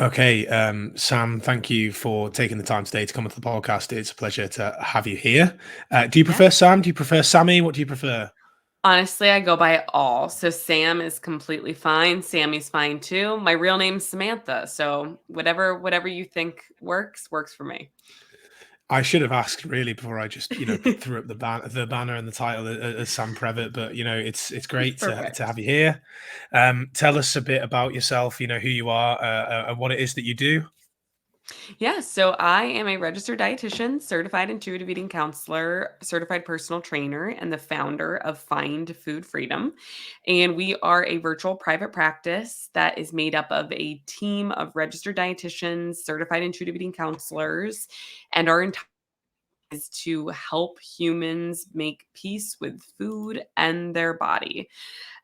Okay, Sam, thank you for taking the time today to come onto the podcast. It's a pleasure to have you here. Do you Yeah. prefer Sam? Do you prefer Sammy? What do you prefer? Honestly, I go by all. So Sam is completely fine. Sammy's fine too. My real name's Samantha. So whatever you think works for me. I should have asked really before I just threw up the banner and the title as Sam Previte, but it's great to Perfect. have you here. Tell us a bit about yourself. Who you are and what it is that you do. Yeah, so I am a registered dietitian, certified intuitive eating counselor, certified personal trainer, and the founder of Find Food Freedom. And we are a virtual private practice that is made up of a team of registered dietitians, certified intuitive eating counselors, and our entire is to help humans make peace with food and their body.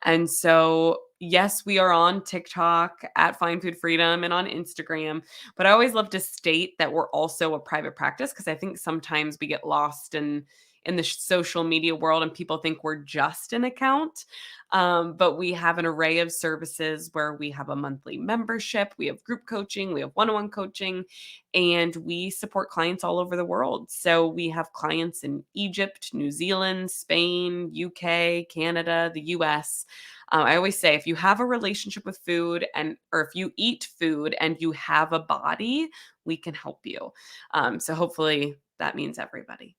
And so, yes, we are on TikTok at Find Food Freedom and on Instagram, but I always love to state that we're also a private practice because I think sometimes we get lost in the social media world and people think we're just an account. But we have an array of services where we have a monthly membership, we have group coaching, we have one on one coaching, and we support clients all over the world. So we have clients in Egypt, New Zealand, Spain, UK, Canada, the US. I always say if you have a relationship with food or if you eat food and you have a body, we can help you. So hopefully that means everybody.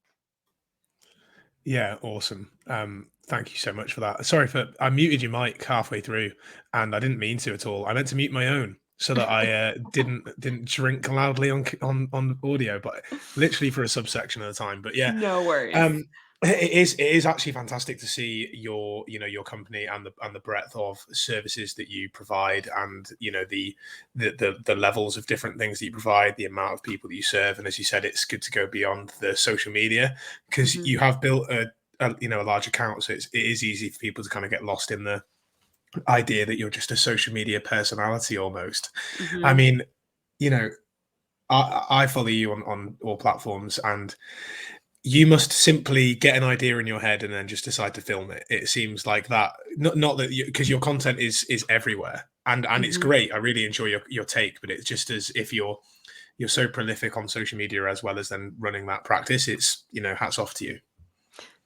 Yeah, awesome. Thank you so much for that. Sorry for I muted your mic halfway through, and I didn't mean to at all. I meant to mute my own so that I didn't drink loudly on audio, but literally for a subsection at a time. But yeah, No worries. um, it is actually fantastic to see your company and the breadth of services that you provide, and the levels of different things that you provide, the amount of people that you serve, and as you said, it's good to go beyond the social media because Mhm. you have built a large account, so it is easy for people to kind of get lost in the idea that you're just a social media personality almost. I Mhm. mean, you know, I follow you on all platforms, and you must simply get an idea in your head and then just decide to film it. It seems like that. Not that because your content is everywhere, and it's Mhm. great. I really enjoy your take, but it's just as if you're so prolific on social media as well as then running that practice. It's hats off to you.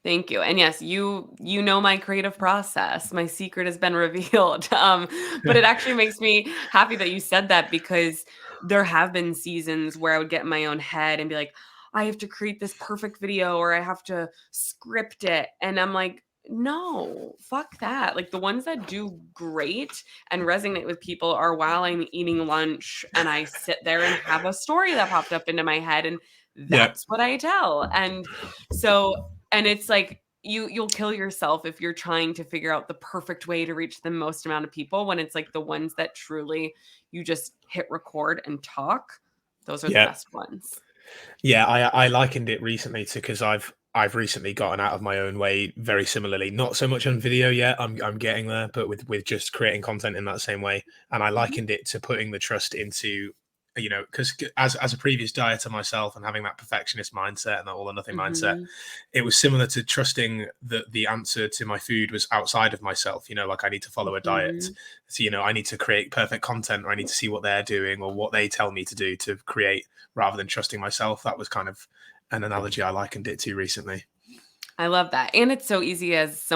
Thank you. And yes, you know my creative process. My secret has been revealed. But it actually makes me happy that you said that because there have been seasons where I would get in my own head and be like, I have to create this perfect video or I have to script it. And I'm like, no, fuck that. Like the ones that do great and resonate with people are while I'm eating lunch and I sit there and have a story that popped up into my head and Yeah. that's what I tell. So and it's like you'll kill yourself if you're trying to figure out the perfect way to reach the most amount of people when it's like the ones that truly you just hit record and talk. Those are the Yeah. best ones. Yeah, I likened it recently to because I've recently gotten out of my own way very similarly. Not so much on video yet. I'm getting there, but with just creating content in that same way. And I Mhm, likened it to putting the trust into, because as a previous dieter myself and having that perfectionist mindset and that all or nothing mindset, mhm. it was similar to trusting that the answer to my food was outside of myself. Like I need to follow a diet. Mhm. So, I need to create perfect content, or I need to see what they're doing or what they tell me to do to create rather than trusting myself. That was kind of an analogy I likened it to recently. I love that. And it's so easy as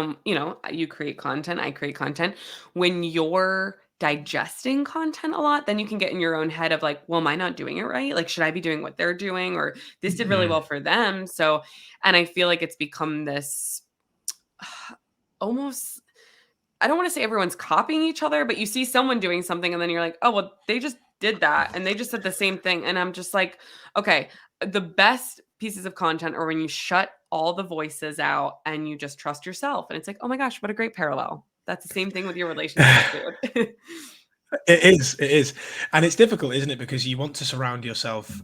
you create content, I create content. When you're digesting content a lot, then you can get in your own head of like, well, am I not doing it right? Like, should I be doing what they're doing? Or this did really Mm. well for them. So, and I feel like it's become this almost, I don't want to say everyone's copying each other, but you see someone doing something and then you're like, oh, well, they just did that and they just said the same thing. And I'm just like, okay, the best pieces of content are when you shut all the voices out and you just trust yourself. And it's like, oh my gosh, what a great parallel. That's the same thing with your relationship with food. It is, and it's difficult, isn't it? Because you want to surround yourself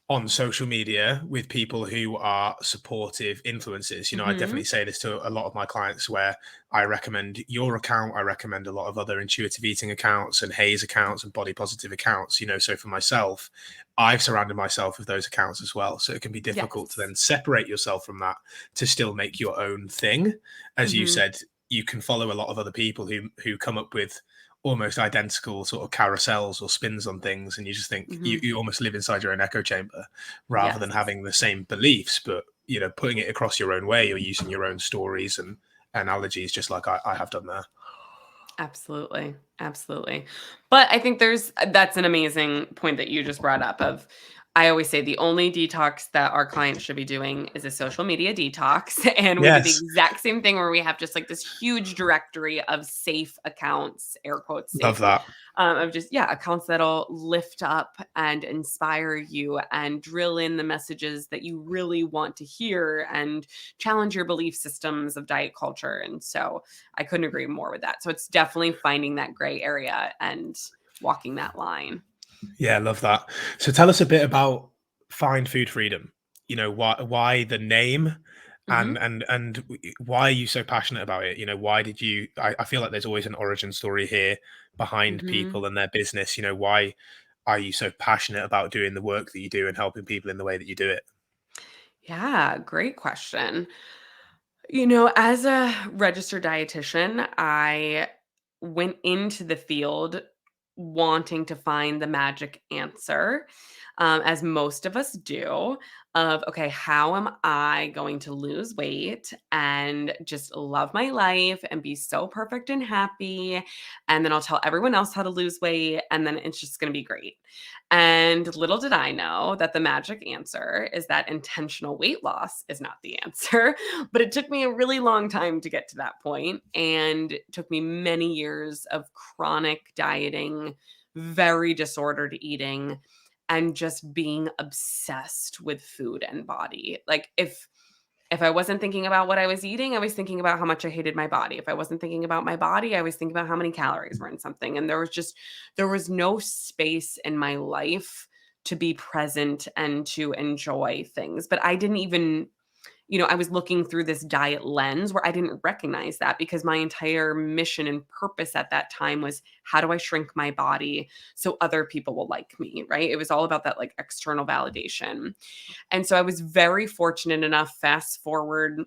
on social media with people who are supportive influencers. I definitely Hmm. say this to a lot of my clients where I recommend your account. I recommend a lot of other intuitive eating accounts and Hayes accounts and body positive accounts. So for myself, I've surrounded myself with those accounts as well. So it can be difficult to Yes. then separate yourself from that to still make your own thing. As you Hmm. said, you can follow a lot of other people who come up with almost identical sort of carousels or spins on things, and you just think Mhm. you almost live inside your own echo chamber rather than Yes. having the same beliefs, but putting it across your own way or using your own stories and analogies, just like I have done there. Absolutely, absolutely. But I think that's an amazing point that you just brought up of I always say the only detox that our clients should be doing is a social media detox, and we do the Yes, exact same thing where we have just, like, this huge directory of safe accounts, air quotes, safe, love that. of just yeah, accounts that'll lift up and inspire you and drill in the messages that you really want to hear and challenge your belief systems of diet culture, and so I couldn't agree more with that. So it's definitely finding that gray area and walking that line. Yeah, love that. So tell us a bit about Find Food Freedom. Why the name, Mhm. and why are you so passionate about it? Why did you? I feel like there's always an origin story here behind Mhm. people and their business. Why are you so passionate about doing the work that you do and helping people in the way that you do it? Yeah, great question. As a registered dietitian, I went into the field wanting to find the magic answer, as most of us do, of okay, how am I going to lose weight and just love my life and be so perfect and happy? And then I'll tell everyone else how to lose weight, and then it's just going to be great. And little did I know that the magic answer is that intentional weight loss is not the answer. But it took me a really long time to get to that point, and it took me many years of chronic dieting, very disordered eating, and just being obsessed with food and body. Like if I wasn't thinking about what I was eating, I was thinking about how much I hated my body. If I wasn't thinking about my body, I was thinking about how many calories were in something. And there was no space in my life to be present and to enjoy things. But I didn't even I was looking through this diet lens where I didn't recognize that because my entire mission and purpose at that time was how do I shrink my body so other people will like me, right? It was all about that like external validation. And so I was very fortunate enough, fast forward,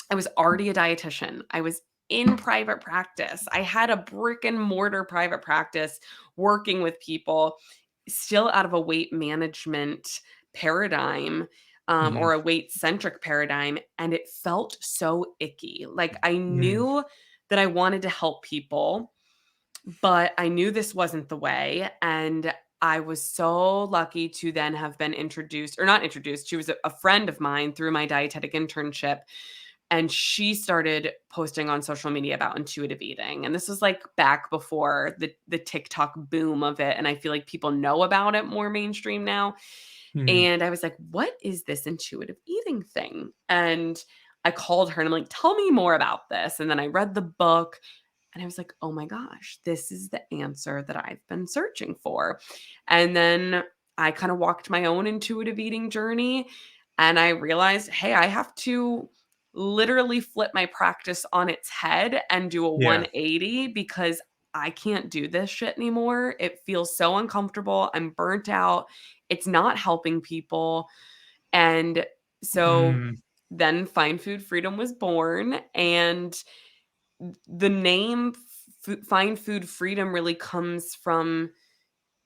I was already a dietitian. I was in private practice. I had a brick and mortar private practice working with people still out of a weight management paradigm, Mhm. or a weight centric paradigm. And it felt so icky. Like I Mm. knew that I wanted to help people, but I knew this wasn't the way. And I was so lucky to then have been introduced, or not introduced, she was a friend of mine through my dietetic internship, and she started posting on social media about intuitive eating. And this was like back before the TikTok boom of it. And I feel like people know about it more mainstream now. Mm. And I was like, what is this intuitive eating thing? And I called her and I'm like, tell me more about this. And then I read the book and I was like, oh my gosh, this is the answer that I've been searching for. And then I kind of walked my own intuitive eating journey and I realized, hey, I have to literally flip my practice on its head and do a Yeah. 180 because I can't do this shit anymore. It feels so uncomfortable. I'm burnt out. It's not helping people. And so Mm. then Find Food Freedom was born. And the name Find Food Freedom really comes from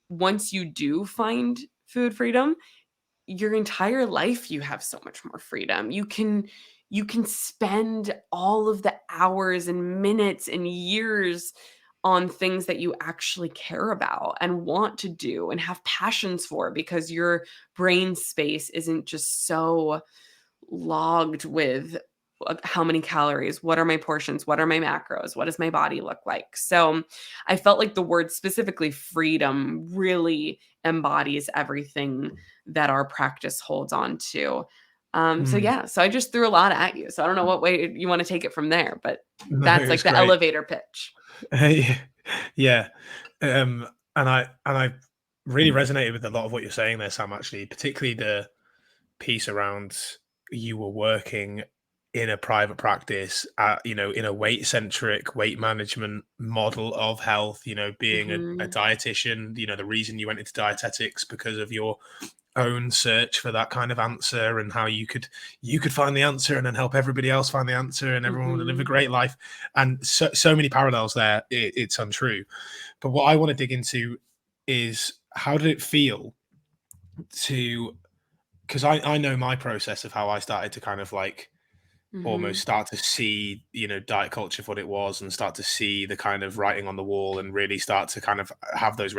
once you do find food freedom, your entire life you have so much more freedom. You can spend all of the hours and minutes and years on things that you actually care about and want to do and have passions for because your brain space isn't just so logged with how many calories, what are my portions, what are my macros, what does my body look like. So I felt like the word specifically freedom really embodies everything that our practice holds on to. So Mm. yeah, so I just threw a lot at you. So I don't know what way you want to take it from there, but No, that's like it's the great. elevator pitch. Yeah. Yeah. And I really resonated with a lot of what you're saying there, Sam, actually, particularly the piece around you were working in a private practice, in a weight centric weight management model of health, being a Mhm. dietitian, the reason you went into dietetics because of your own search for that kind of answer, and how you could find the answer and then help everybody else find the answer, and everyone would live a great life. And so many parallels there. It's untrue. But what I want to dig into is, how did it feel to, because I know my process of how I started to kind of like almost Mhm. start to see, diet culture for what it was, and start to see the kind of writing on the wall, and really start to kind of have those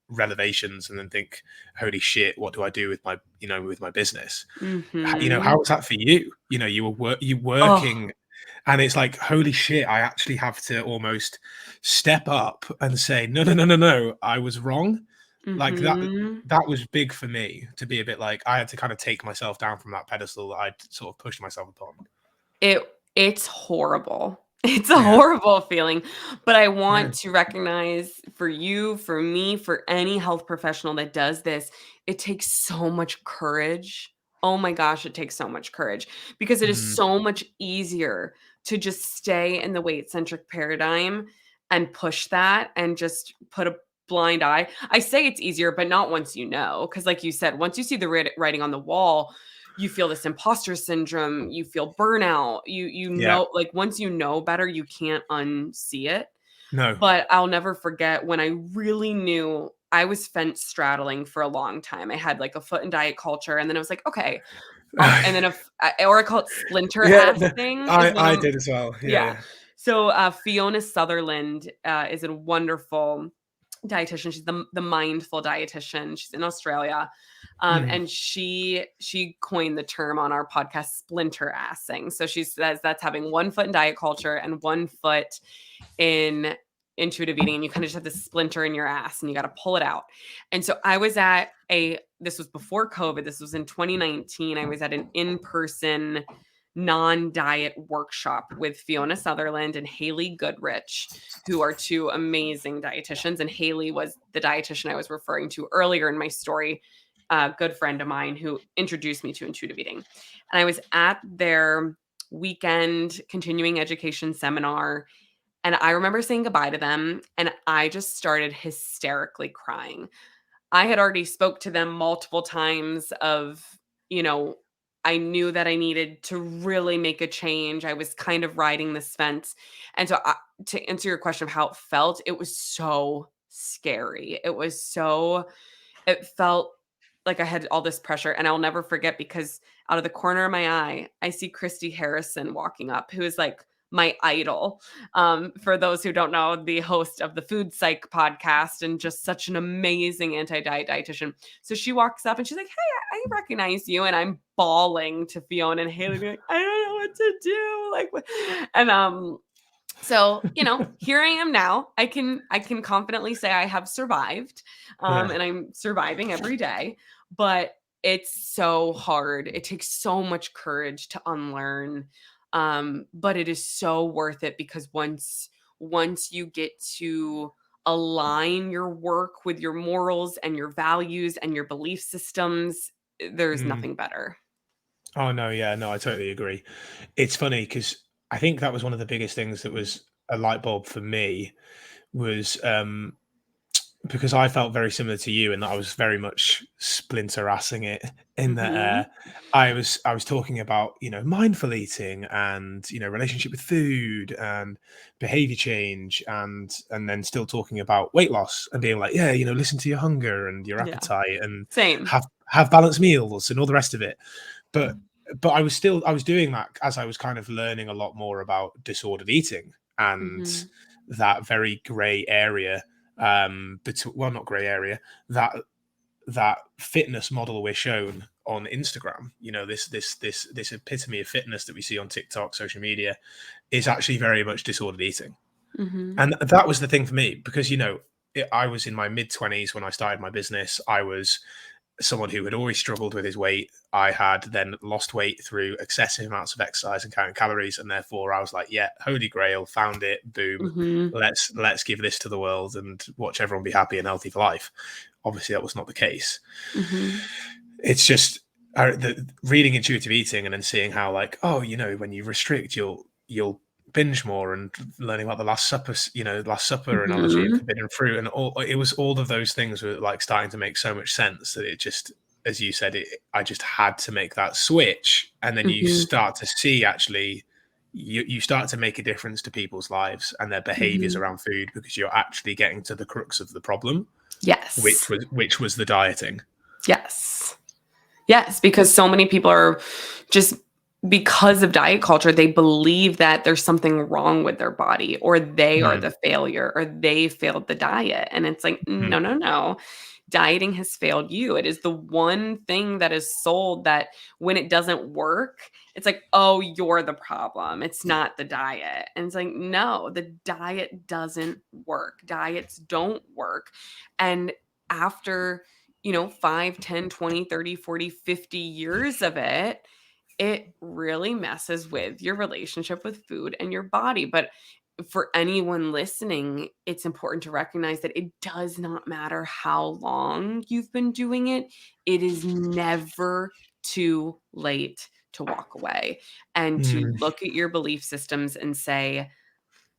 revelations, and then think, holy shit, what do I do with my, with my business? How Mhm. was that for you? You were Oh. working, and it's like, holy shit, I actually have to almost step up and say, no, no, no, no, no, I was wrong. Like Mhm. that was big for me, to be a bit like, I had to kind of take myself down from that pedestal that I'd sort of pushed myself upon. It it's horrible. It's a Yeah. horrible feeling, but I Yeah. want to recognize, for you, for me, for any health professional that does this, it takes so much courage. Oh my gosh, it takes so much courage, because it is Mm, so much easier to just stay in the weight-centric paradigm and push that and just put a blind eye. I say it's easier, but not once you know, because like you said, once you see the writing on the wall, you feel this imposter syndrome, you feel burnout, you yeah. know, like, once you know better, you can't unsee it. No. But I'll never forget when I really knew I was fence straddling for a long time. I had, like, a foot in diet culture, and then I was like, "Okay," and then or I call it splinter Yeah, no, assing is when I I'm did as well. Yeah, yeah. yeah. So, Fiona Sutherland, is a wonderful dietitian. She's the mindful dietitian. She's in Australia. Mm. And she coined the term on our podcast, splinter assing. So she says that's having one foot in diet culture and one foot in intuitive eating, and you kind of just have this splinter in your ass and you got to pull it out. And so I was at this was before COVID, this was in 2019. I was at an in-person non-diet workshop with Fiona Sutherland and Haley Goodrich, who are two amazing dietitians. And Haley was the dietitian I was referring to earlier in my story, a good friend of mine who introduced me to intuitive eating. And I was at their weekend continuing education seminar, and I remember saying goodbye to them, and I just started hysterically crying. I had already spoke to them multiple times of, you know, I knew that I needed to really make a change. I was kind of riding this fence. And so, to answer your question of how it felt, it was so scary. It felt like I had all this pressure. And I'll never forget, because out of the corner of my eye, I see Christy Harrison walking up, who is like my idol. For those who don't know, the host of the Food Psych podcast, and just such an amazing anti-diet dietitian. So she walks up and she's like, "Hey, I recognize you." And I'm bawling to Fiona and Haley, being like, "I don't know what to do." Like, and so, here I am now. I can confidently say I have survived, Yeah. and I'm surviving every day, but it's so hard. It takes so much courage to unlearn, but it is so worth it, because once you get to align your work with your morals and your values and your belief systems, there's Mm. nothing better. Oh, no, yeah, no, I totally agree. It's funny because I think that was one of the biggest things that was a light bulb for me, was, because I felt very similar to you in that I was very much splinter assing it, in that, Mhm. I was talking about, mindful eating, and, relationship with food, and behavior change, and then still talking about weight loss, and being like, yeah, listen to your hunger and your Yeah. appetite, and Same. have balanced meals and all the rest of it. But I was doing that as I was kind of learning a lot more about disordered eating, and Mhm. that very gray area, well, not gray area, that fitness model we're shown on Instagram, this epitome of fitness that we see on TikTok, social media, is actually very much disordered eating. Mhm. And that was the thing for me, because I was in my mid-20s when I started my business. I was someone who had always struggled with his weight. I had then lost weight through excessive amounts of exercise and counting calories, and therefore I was like, "Yeah, holy grail, found it! Boom, Mhm. let's give this to the world and watch everyone be happy and healthy for life." Obviously, that was not the case. Mhm. It's just reading intuitive eating, and then seeing how, like, oh, when you restrict, you'll binge more, and learning about the Last Supper analogy and Mhm. forbidden fruit, and all of those things were like starting to make so much sense, that it just as you said, I just had to make that switch. And then you Mhm, start to see, actually, you start to make a difference to people's lives and their behaviors mhm. around food, because you're actually getting to the crux of the problem, which Yes. was the dieting. Yes. Yes, because so many people are just because of diet culture, they believe that there's something wrong with their body or they are Mm, the failure or they failed the diet. And it's like, mm, no, no, no. Dieting has failed you. It is the one thing that is sold that when it doesn't work, it's like, oh, you're the problem. It's not the diet. And it's like, no, the diet doesn't work. Diets don't work. And after 5, 10, 20, 30, 40, 50 years of it, it really messes with your relationship with food and your body. But for anyone listening, it's important to recognize that it does not matter how long you've been doing it. It is never too late to walk away and to mm. look at your belief systems and say,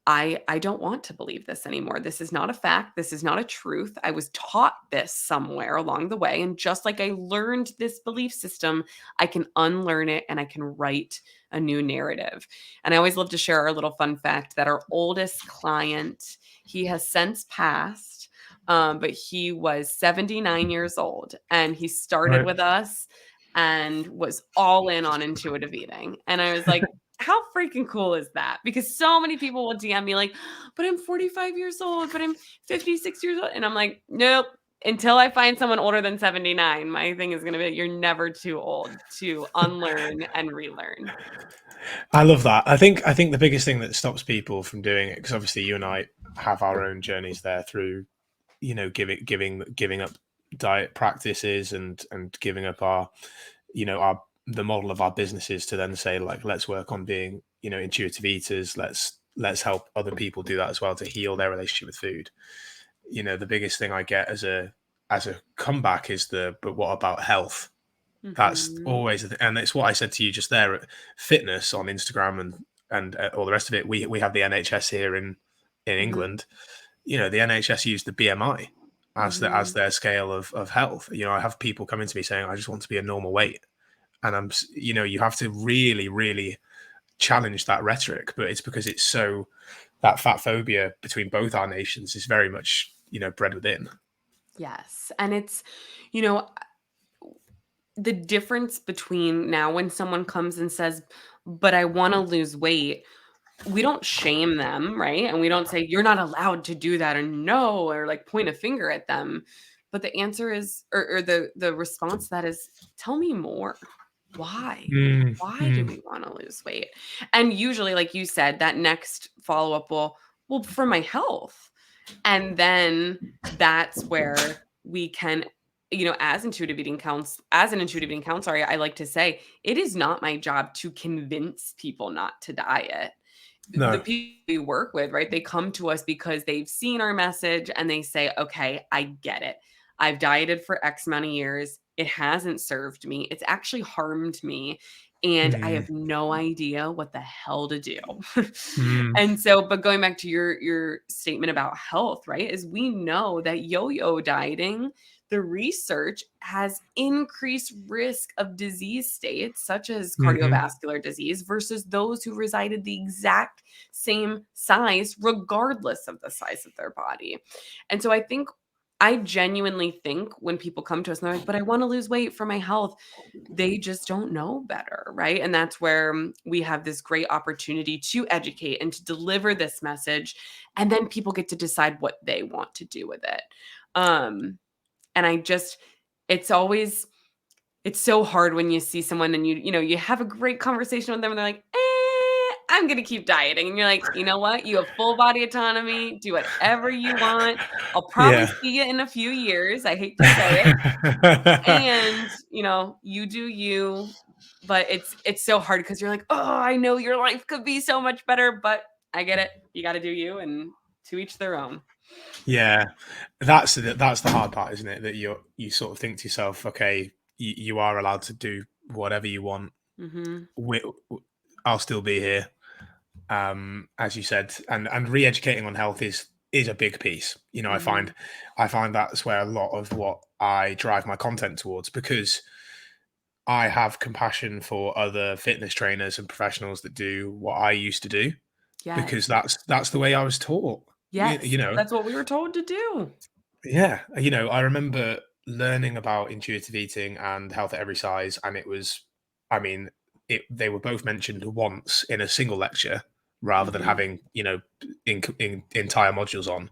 I don't want to believe this anymore. This is not a fact. This is not a truth. I was taught this somewhere along the way. And just like I learned this belief system, I can unlearn it and I can write a new narrative. And I always love to share our little fun fact that our oldest client, he has since passed, but he was 79 years old and he started Right. with us and was all in on intuitive eating. And I was like, how freaking cool is that? Because so many people will DM me like, but I'm 45 years old, but I'm 56 years old. And I'm like, nope. Until I find someone older than 79, my thing is going to be you're never too old to unlearn and relearn. I love that. I think the biggest thing that stops people from doing it, because obviously you and I have our own journeys there through, giving up diet practices and giving up our, our the model of our businesses, to then say, like, let's work on being, intuitive eaters. Let's help other people do that as well, to heal their relationship with food. The biggest thing I get as a comeback is but what about health? That's Mhm. always and it's what I said to you just there. Fitness on Instagram and all the rest of it. We have the NHS here in Mhm. England. The NHS use the BMI as Mhm. their scale of health. I have people coming to me saying, I just want to be a normal weight, and you have to really, really challenge that rhetoric. But it's because it's so, that fat phobia between both our nations is very much bred within. Yes. And it's, you know, the difference between now when someone comes and says, but I want to lose weight, we don't shame them, right? And we don't say, "You're not allowed to do that," or "No," or, like, point a finger at them. But the answer is or the response to that is, "Tell me more. Why? Mm, Why do mm, we wanna lose weight?" And usually, like you said, that next follow-up will, "Well, for my health." And then that's where we can as an intuitive eating counselor, I like to say, it is not my job to convince people not to diet. The no. people we work with, right? They come to us because they've seen our message and they say, "Okay, I get it. I've dieted for X amount of years. It hasn't served me. It's actually harmed me. And I Mm, have no idea what the hell to do." mm, And so, but going back to your statement about health, right? Is we know that yo-yo dieting, the research has increased risk of disease states such as mhm. cardiovascular disease versus those who resided the exact same size, regardless of the size of their body. And so I genuinely think when people come to us and they're like, but I want to lose weight for my health, they just don't know better, right? And that's where we have this great opportunity to educate and to deliver this message. And then people get to decide what they want to do with it. Um, and I just, it's always, it's so hard when you see someone and you have a great conversation with them and they're like, I'm gonna keep dieting. And you're like, you know what? You have full body autonomy, do whatever you want. I'll probably Yeah. see you in a few years. I hate to say it. And, you do you, but it's so hard because you're like, "Oh, I know your life could be so much better," but I get it. You gotta do you, and to each their own. Yeah, that's the hard part, isn't it? That you sort of think to yourself, okay, you are allowed to do whatever you want. Mhm. We, I'll still be here, as you said, and re-educating on health is is a big piece. You know, Mhm. I find that's where a lot of what I drive my content towards, because I have compassion for other fitness trainers and professionals that do what I used to do, because Yes. that's the way I was taught. Yes. You know, That's what we were told to do. yeah. You know, I remember learning about intuitive eating and health at every size, and it was, I mean, they were both mentioned once in a single lecture rather than Mhm. having, you know, in entire modules on.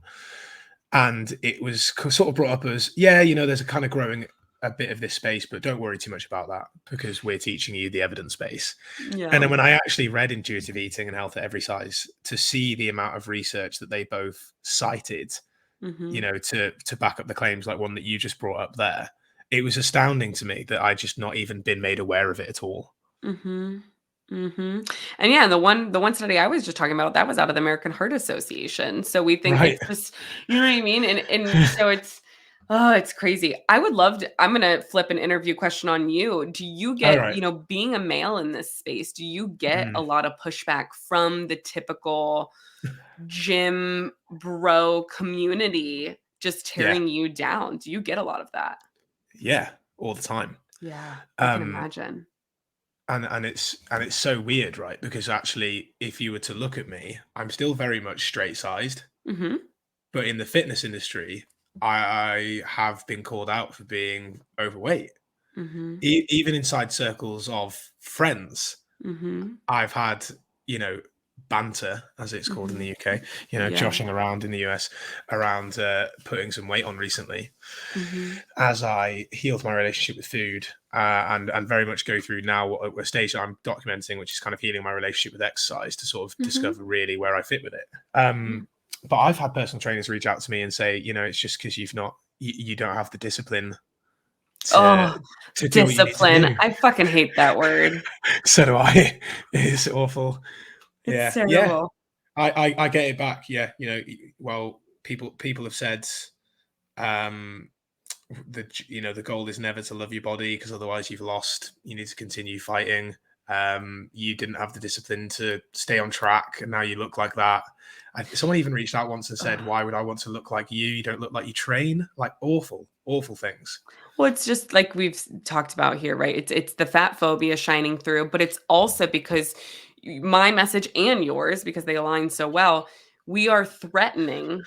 And it was sort of brought up as, yeah, you know, there's a kind of growing a bit of this space, but don't worry too much about that because we're teaching you the evidence base. And then Yeah. when I actually read Intuitive Eating and Health at Every Size, to see the amount of research that they both cited, you Mhm. know, to back up the claims, like one that you just brought up there, it was astounding to me that I just not even been made aware of it at all. Mhm. Mhm. And yeah, the one study I was just talking about, that was out of the American Heart Association. So we think Right. it's just, you know what I mean? And so it's, oh, it's crazy. I would love to, I'm gonna flip an interview question on you. Do you All get, right. being a male in this space, do you get a Mm, lot of pushback from the typical gym bro community just yeah. tearing you down? Do you get a lot of that? Yeah. All the time. Yeah, I can Um, imagine. and it's so weird, right? Because actually, if you were to look at me, I'm still very much straight sized, Mhm. but in the fitness industry, I have been called out for being overweight. Mhm. Even inside circles of friends, Mhm. I've had, you know, banter, as it's called in the Mhm. UK, you know, Yeah. joshing around in the US around putting some weight on recently, Mhm. as I healed my relationship with food, and very much go through now a stage that I'm documenting, which is kind of healing my relationship with exercise to sort of Mhm. discover really where I fit with it. Yeah. But I've had personal trainers reach out to me and say, you know, it's just because you don't have the discipline to Oh, do what you need to discipline. do. I fucking hate that word. So do I. It's awful. It's Yeah, yeah. terrible. I get it back. Yeah, you know, well, people have said, um, the goal is never to love your body because otherwise you've lost. You need to continue fighting. You didn't have the discipline to stay on track, and now you look like that. Someone even reached out once and said, Ugh. "Why would I want to look like you? You don't look like you train." Like awful, awful things. Well, it's just like we've talked about here, right? It's the fat phobia shining through, but it's also because my message and yours, because they align so well, we are threatening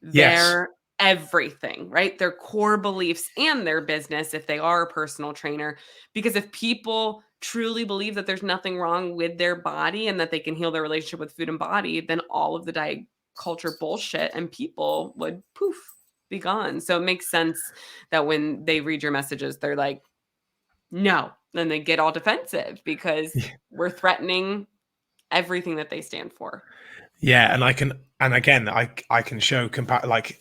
Yes. their everything, right? Their core beliefs and their business if they are a personal trainer. Because if people truly believe that there's nothing wrong with their body and that they can heal their relationship with food and body, then all of the diet culture bullshit and people would poof be gone. So it makes sense that when they read your messages, they're like, no. Then they get all defensive because we're threatening everything that they stand for. Yeah, and I can, and again, I can show like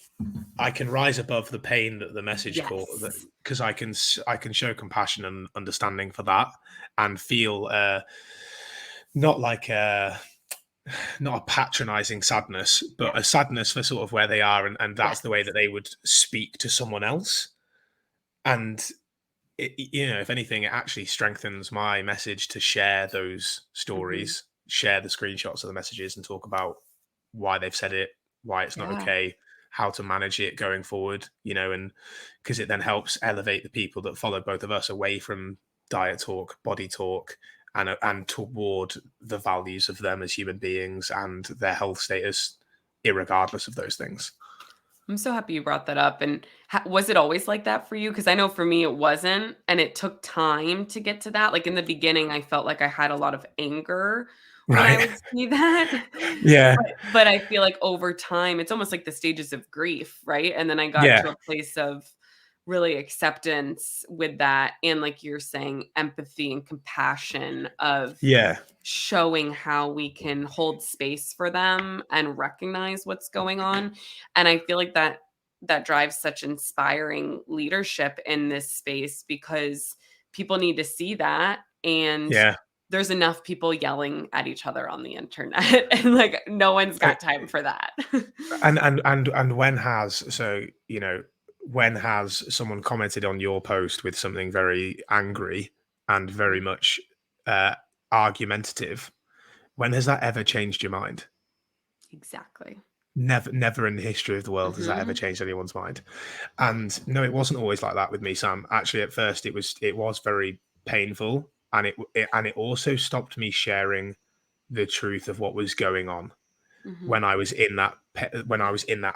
I can rise above the pain that the message caught, Yes. because I can show compassion and understanding for that, and feel not like a not a patronizing sadness, Yeah. but a sadness for sort of where they are, and that's the way Yes. that they would speak to someone else. And you know, if anything, it actually strengthens my message to share those Mhm. stories, share the screenshots of the messages, and talk about why they've said it, why it's not Yeah. okay, how to manage it going forward, you know, and because it then helps elevate the people that follow both of us away from diet talk, body talk, and toward the values of them as human beings and their health status, irregardless of those things. I'm so happy you brought that up. And was it always like that for you? Because I know for me it wasn't, and it took time to get to that. Like in the beginning, I felt like I had a lot of anger when I Right. would see that. Yeah. But I feel like over time, it's almost like the stages of grief, right? And then I got Yeah. to a place of really acceptance with that, and like you're saying, empathy and compassion of Yeah. showing how we can hold space for them and recognize what's going on. And I feel like that drives such inspiring leadership in this space because people need to see that, and Yeah. there's enough people yelling at each other on the internet and like no one's Uh, got time for that. and when has, so you know, when has someone commented on your post with something very angry and very much uh argumentative? When has that ever changed your mind? Exactly. Never in the history of the world has that ever Mhm. changed anyone's mind. And no, it wasn't always like that with me, Sam. Actually, at first, it was very painful, and it also stopped me sharing the truth of what was going on Mhm. when I was in that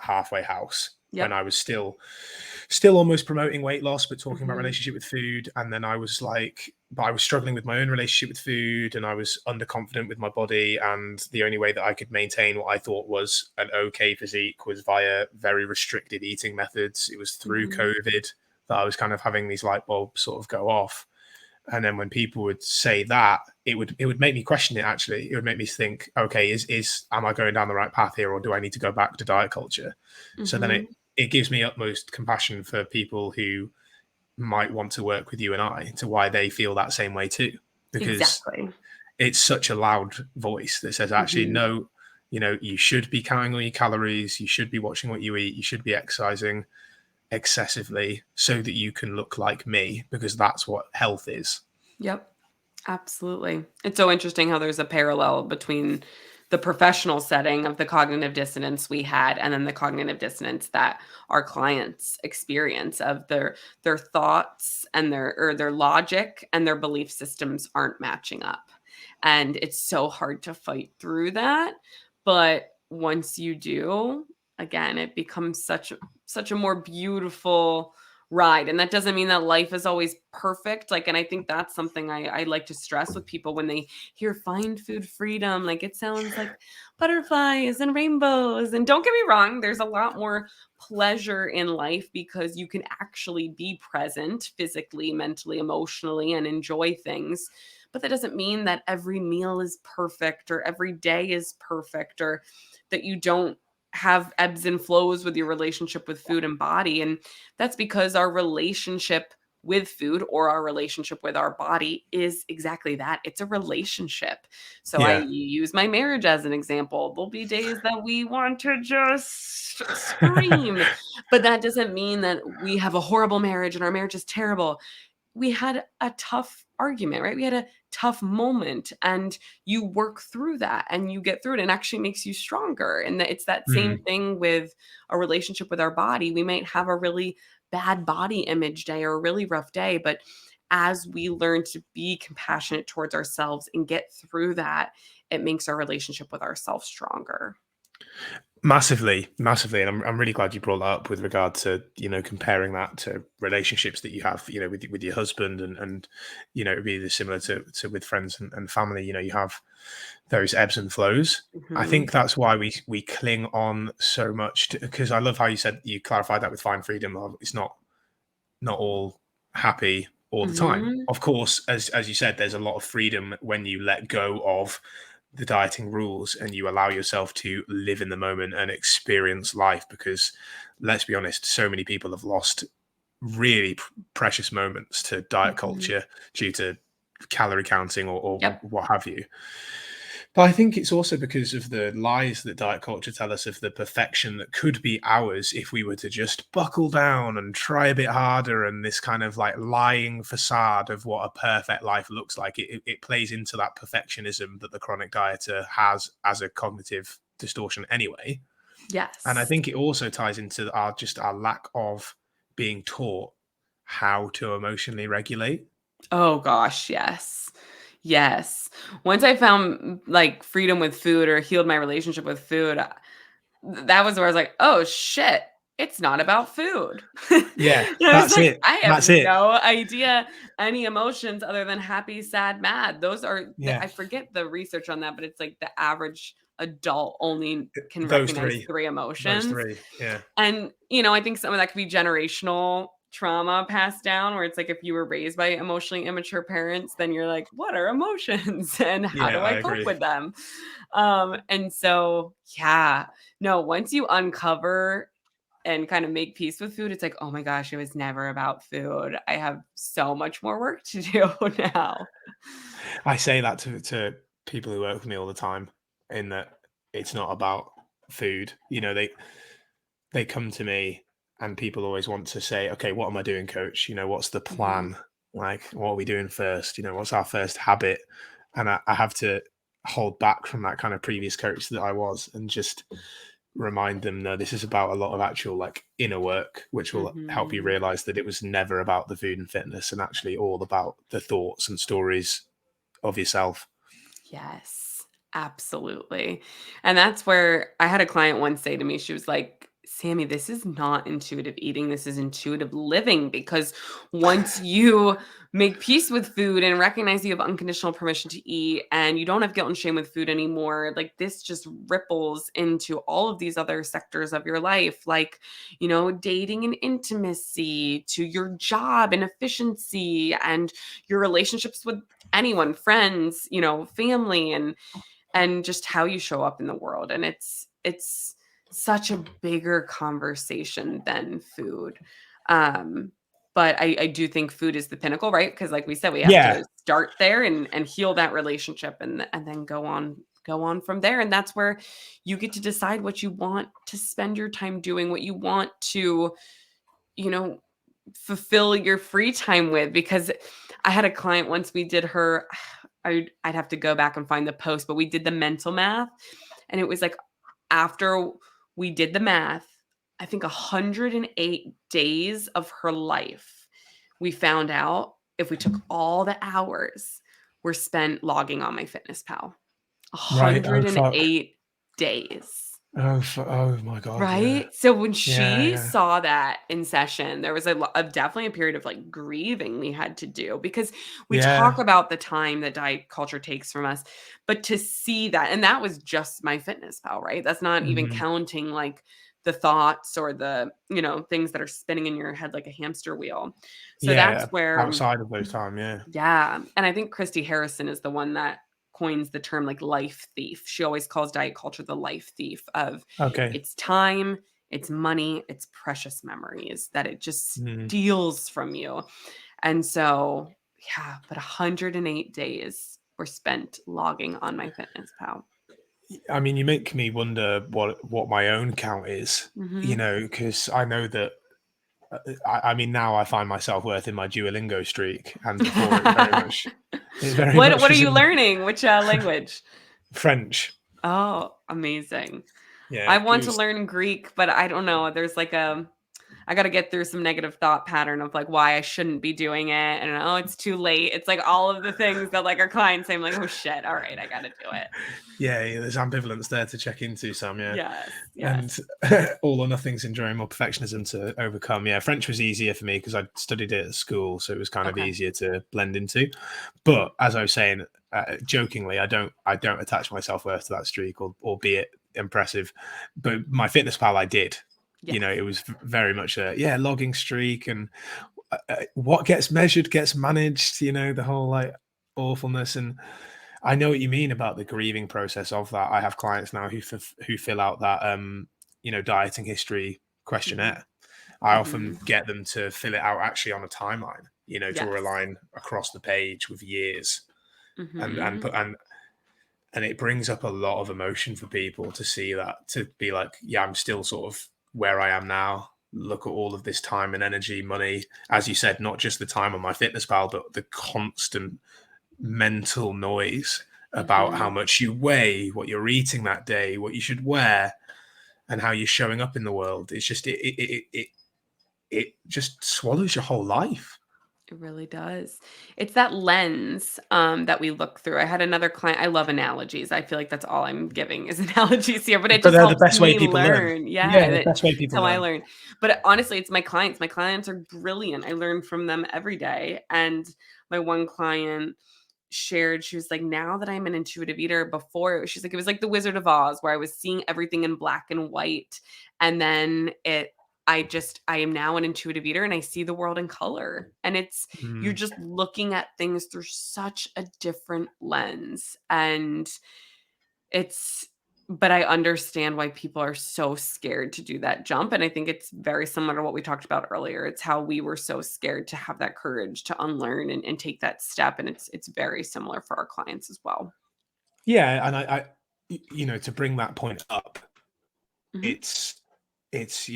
halfway house, when Yep. I was still almost promoting weight loss, but talking about Mhm. relationship with food. And then but I was struggling with my own relationship with food, and I was underconfident with my body. And the only way that I could maintain what I thought was an okay physique was via very restricted eating methods. It was through Mhm. COVID that I was kind of having these light bulbs sort of go off. And then when people would say that, it would make me question it. Actually, it would make me think, okay, is am I going down the right path here, or do I need to go back to diet culture? So then Mhm. it gives me utmost compassion for people who might want to work with you and I, to why they feel that same way too, because Exactly. it's such a loud voice that says, actually, Mhm. no, you should be counting all your calories, you should be watching what you eat, you should be exercising excessively so that you can look like me, because that's what health is. Yep. Absolutely. It's so interesting how there's a parallel between the professional setting of the cognitive dissonance we had and then the cognitive dissonance that our clients experience of their thoughts and their logic and their belief systems aren't matching up. And it's so hard to fight through that, but once you do, again, it becomes such a more beautiful ride. And that doesn't mean that life is always perfect. Like, and I think that's something I like to stress with people when they hear find food freedom. Like, it sounds like butterflies and rainbows. And don't get me wrong, there's a lot more pleasure in life because you can actually be present physically, mentally, emotionally, and enjoy things. But that doesn't mean that every meal is perfect or every day is perfect or that you don't have ebbs and flows with your relationship with food and body. And that's because our relationship with food or our relationship with our body is exactly that. It's a relationship. So I Yeah. use my marriage as an example. There'll be days that we want to just scream, but that doesn't mean that we have a horrible marriage and our marriage is terrible. We had a tough argument, right? We had a tough moment and you work through that and you get through it and actually makes you stronger. And that it's that same Mm. thing with a relationship with our body. We might have a really bad body image day or a really rough day, but as we learn to be compassionate towards ourselves and get through that, it makes our relationship with ourselves stronger. Massively, massively, and I'm really glad you brought that up with regard to comparing that to relationships that you have with your husband, and it'd be similar to with friends and family. You have those ebbs and flows. I Mhm. think that's why we cling on so much, because I love how you clarified that with Find Freedom. It's not all happy all the time. Mhm. Of course, as you said, there's a lot of freedom when you let go of the dieting rules and you allow yourself to live in the moment and experience life. Because let's be honest, so many people have lost really precious moments to diet Mhm. culture due to calorie counting or Yep. what have you. But I think it's also because of the lies that diet culture tell us of the perfection that could be ours if we were to just buckle down and try a bit harder, and this kind of like lying facade of what a perfect life looks like. It plays into that perfectionism that the chronic dieter has as a cognitive distortion anyway. And I Yes. think it also ties into our lack of being taught how to emotionally regulate. Oh gosh, yes. Yes. Once I found, like, freedom with food or healed my relationship with food, that was where I was like, "Oh, shit. It's not about food." Yeah, And I was that's like, it. "I have That's it. no idea any emotions other than happy, sad, mad." Those are the Yeah. I forget the research on that, but it's like the average adult only can Those recognize 3. 3 Those emotions. 3. Yeah. And, I think some of that could be generational trauma passed down where it's like if you were raised by emotionally immature parents, then you're like, what are emotions and how Yeah, do I I cope agree. with them? And so, yeah, no, once you uncover and kind of make peace with food, it's like, oh my gosh, it was never about food. I have so much more work to do now. I say that to people who work with me all the time, in that it's not about food. They come to me, and people always want to say, "Okay, what am I doing, coach? What's the Mhm. plan? Like, what are we doing first? What's our first habit?" And I have to hold back from that kind of previous coach that I was, and just remind them, no, this is about a lot of actual like inner work, which will help you Mhm. realize that it was never about the food and fitness and actually all about the thoughts and stories of yourself. Yes, absolutely. And that's where I had a client once say to me, she was like, Sammy, this is not intuitive eating. This is intuitive living because once you make peace with food and recognize you have unconditional permission to eat and you don't have guilt and shame with food anymore, like this just ripples into all of these other sectors of your life, like, dating and intimacy to your job and efficiency and your relationships with anyone, friends, family, and just how you show up in the world. And it's such a bigger conversation than food. Um, but I do think food is the pinnacle, right? Because like we said, we have Yeah, to start there and heal that relationship and then go on from there. And that's where you get to decide what you want to spend your time doing, what you want to, you know, fulfill your free time with. Because I had a client once, we did her I'd have to go back and find the post, but we did the mental math, and it was like after we did the math, I think 108 days of her life, we found out if we took all the hours were spent logging on MyFitnessPal. right. Oh fuck. 108 days. Oh my god. Yeah. Right? So when Yeah. she Yeah. saw that in session, there was definitely a period of like grieving we had to do because we talk Yeah. about the time that diet culture takes from us, but to see that, and that was just my fitness pal, right? That's not even Mhm. counting like the thoughts or the, things that are spinning in your head like a hamster wheel. So that's Yeah. where, Outside of those time. Yeah. yeah, and I think Christy Harrison is the one that coins the term like life thief. She always calls diet culture the life thief of Okay. it's time, it's money, it's precious memories that it just Mhm. steals from you. And so, yeah, but 108 days were spent logging on MyFitnessPal. I mean, you make me wonder what my own count is. Mhm. Because I know that. I mean, now I find my self worth in my Duolingo streak, and before it very What much are was you in learning? Which language? French. Oh, amazing. Yeah, I it want to was. learn Greek, but I don't know. There's like I got to get through some negative thought pattern of like why I shouldn't be doing it. And oh, it's too late. It's like all of the things that like our clients say, I'm like, oh shit. All right. I got to do it. Yeah, there's ambivalence there to check into, Sam. Yeah, Yes. and Yes. all or nothing syndrome or perfectionism to overcome. Yeah, French was easier for me because I studied it at school, so it was kind of Okay. easier to blend into. Mhm. But as I was saying, jokingly, I don't attach my self worth to that streak, or albeit impressive. But my fitness pal, I did. Yes. It was very much a logging streak, and what gets measured gets managed. The whole like awfulness. And I know what you mean about the grieving process of that. I have clients now who fill out that dieting history Hmm. questionnaire. I often Hmm. get them to fill it out actually on a timeline. Draw a Yes. line across the page with years, and Hmm. put and it brings up a lot of emotion for people to see that, to be like, yeah, I'm still sort of where I am now. Look at all of this time and energy, money, as you said, not just the time on my fitness pal, but the constant mental noise about how Hmm. much you weigh, what you're eating that day, what you should wear, and how you're showing up in the world. It's just it just swallows your whole life. It really does. It's that lens that we look through. I had another client. I love analogies. I feel like that's all I'm giving is analogies here, but it But just they're the helps best way me people learn. learn. Yeah, Yeah, the that's best way people how I learn. learn. But honestly, it's my clients. My clients are brilliant. I learn from them every day. And my one client shared, she was like, now that I'm an intuitive eater, before she's like, it was like the Wizard of Oz where I was seeing everything in black and white. And then I am now an intuitive eater and I see the world in color. And you're Mm. just looking at things through such a different lens. And it's, but I understand why people are so scared to do that jump. And I think it's very similar to what we talked about earlier. It's how we were so scared to have that courage to unlearn and take that step. And it's very similar for our clients as well. Yeah, and to bring that point up, Hmm. it's it's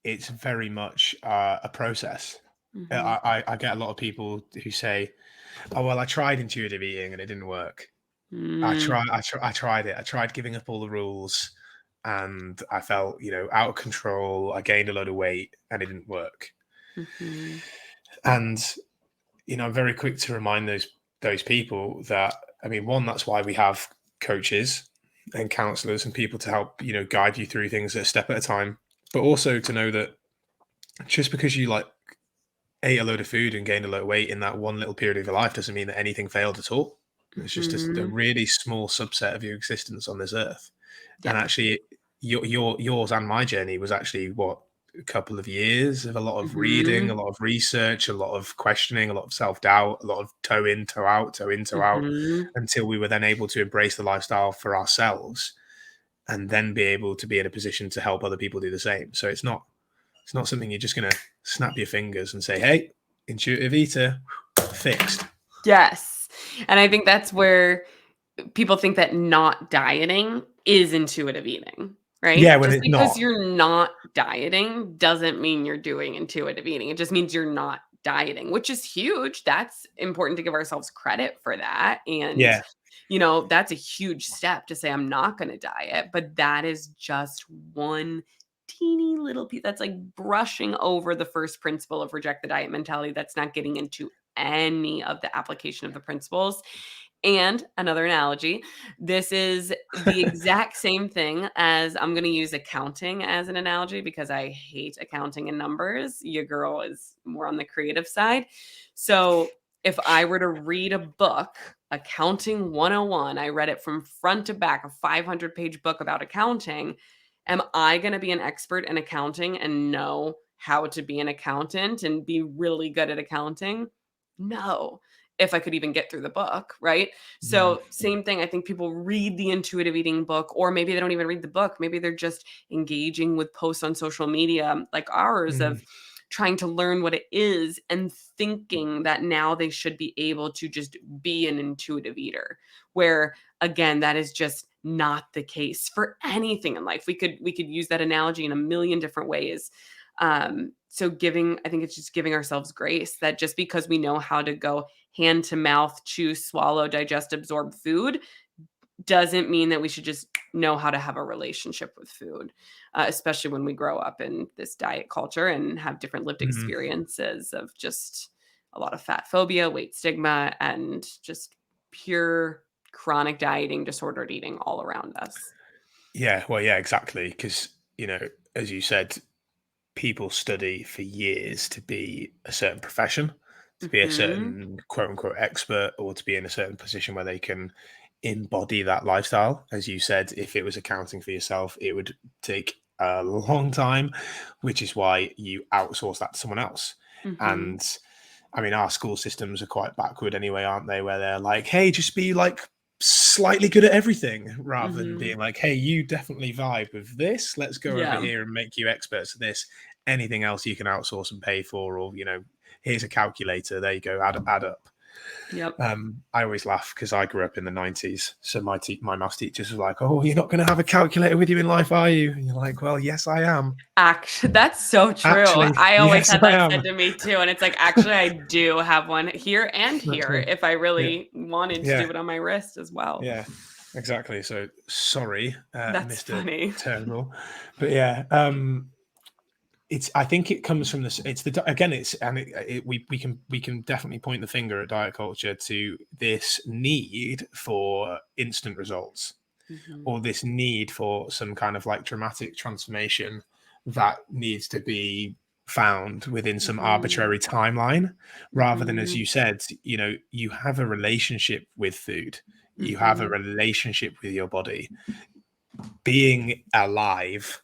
it's very much a process. Hmm. I get a lot of people who say, "Oh well, I tried intuitive eating and it didn't work. Mm, I tried it. I tried giving up all the rules. and I felt, out of control. I gained a load of weight and it didn't work. Mhm. And, I'm very quick to remind those people that, I mean, one, that's why we have coaches and counselors and people to help, guide you through things a step at a time. But also to know that just because you like ate a load of food and gained a load of weight in that one little period of your life doesn't mean that anything failed at all. It's just a Mhm. really small subset of your existence on this earth. And Yeah. actually, yours and my journey was actually what, a couple of years of a lot of reading, a Mhm. lot of research, a lot of questioning, a lot of self doubt, a lot of toe in, toe out, toe in, toe out, Mhm. until we were then able to embrace the lifestyle for ourselves, and then be able to be in a position to help other people do the same. So it's not something you're just gonna snap your fingers and say, "Hey, intuitive eater, fixed." Yes. And I think that's where people think that not dieting is intuitive eating, right? Yeah, when Just it's because not. you're not dieting doesn't mean you're doing intuitive eating. It just means you're not dieting, which is huge. That's important to give ourselves credit for that. And, Yeah. that's a huge step to say, I'm not going to diet, but that is just one teeny little piece. That's like brushing over the first principle of reject the diet mentality. That's not getting into any of the application of the principles. And another analogy, this is the exact same thing as I'm gonna use accounting as an analogy because I hate accounting and numbers. Your girl is more on the creative side. So, if I were to read a book, Accounting 101, I read it from front to back, a 500-page book about accounting. Am I gonna be an expert in accounting and know how to be an accountant and be really good at accounting? No. If I could even get through the book, right? Mhm. So, same thing. I think people read the intuitive eating book, or maybe they don't even read the book. Maybe they're just engaging with posts on social media like ours Mhm. of trying to learn what it is and thinking that now they should be able to just be an intuitive eater. Where again, that is just not the case for anything in life. We could use that analogy in a million different ways. So giving, I think it's just giving ourselves grace that just because we know how to go hand to mouth, chew, swallow, digest, absorb food doesn't mean that we should just know how to have a relationship with food, especially when we grow up in this diet culture and have different lived Mhm. experiences of just a lot of fat phobia, weight stigma, and just pure chronic dieting, disordered eating all around us. Yeah, well, yeah, exactly. Because, as you said, people study for years to be a certain profession, to be a Hmm. certain quote unquote expert, or to be in a certain position where they can embody that lifestyle. As you said, if it was accounting for yourself, it would take a long time, which is why you outsource that to someone else. Hmm. And I mean, our school systems are quite backward anyway, aren't they? Where they're like, hey, just be like slightly good at everything, rather than Hmm. being like, hey, you definitely vibe with this. Let's go over Yeah. here and make you experts at this. Anything else you can outsource and pay for, or, here's a calculator. There you go, add up. Yep. I always laugh because I grew up in the 90s. So my maths teachers were like, oh, you're not going to have a calculator with you in life, are you? And you're like, well, yes, I am. Actually, that's so true. Actually, I always yes, had I that am. said to me too, and it's like, actually, I do have one here and here Actually, if I yeah, really wanted to yeah. do it on my wrist as well. Yeah, exactly. So sorry, That's Mr. funny. Terrible, but yeah, it's. I think it comes from this. It's again. It's and we can definitely point the finger at diet culture to this need for instant results, Mhm. or this need for some kind of like dramatic transformation that needs to be found within some Mhm. arbitrary timeline, rather than, as Mhm. you said, you have a relationship with food, you have a Mhm. relationship with your body. Being alive